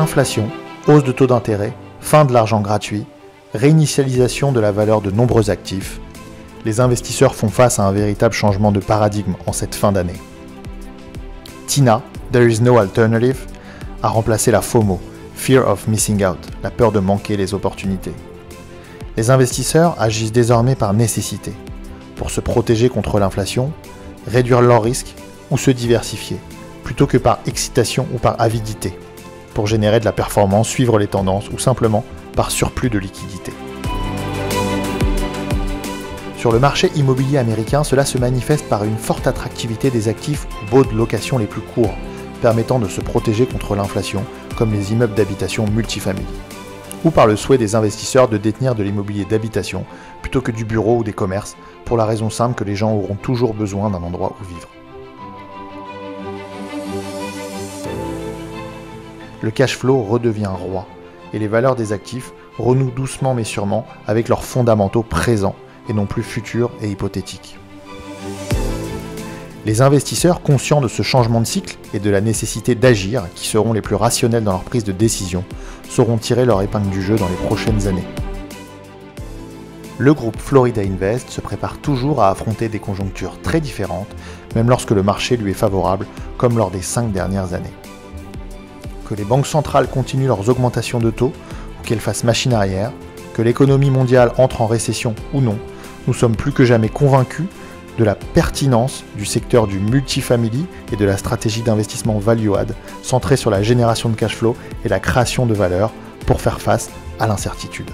inflation, hausse de taux d'intérêt, fin de l'argent gratuit, réinitialisation de la valeur de nombreux actifs, les investisseurs font face à un véritable changement de paradigme en cette fin d'année. TINA, There is no alternative, a remplacé la FOMO, Fear of Missing Out, la peur de manquer les opportunités. Les investisseurs agissent désormais par nécessité, pour se protéger contre l'inflation, réduire leurs risques ou se diversifier, plutôt que par excitation ou par avidité, pour générer de la performance, suivre les tendances ou simplement par surplus de liquidité. Sur le marché immobilier américain, cela se manifeste par une forte attractivité des actifs baux de location les plus courts, permettant de se protéger contre l'inflation, comme les immeubles d'habitation multifamilies, ou par le souhait des investisseurs de détenir de l'immobilier d'habitation plutôt que du bureau ou des commerces, pour la raison simple que les gens auront toujours besoin d'un endroit où vivre. Le cash flow redevient roi, et les valeurs des actifs renouent doucement mais sûrement avec leurs fondamentaux présents et non plus futurs et hypothétiques. Les investisseurs, conscients de ce changement de cycle et de la nécessité d'agir, qui seront les plus rationnels dans leur prise de décision, sauront tirer leur épingle du jeu dans les prochaines années. Le groupe Florida Invest se prépare toujours à affronter des conjonctures très différentes, même lorsque le marché lui est favorable, comme lors des 5 dernières années. Que les banques centrales continuent leurs augmentations de taux, ou qu'elles fassent machine arrière, que l'économie mondiale entre en récession ou non, nous sommes plus que jamais convaincus de la pertinence du secteur du multifamily et de la stratégie d'investissement value-add centrée sur la génération de cash flow et la création de valeur pour faire face à l'incertitude.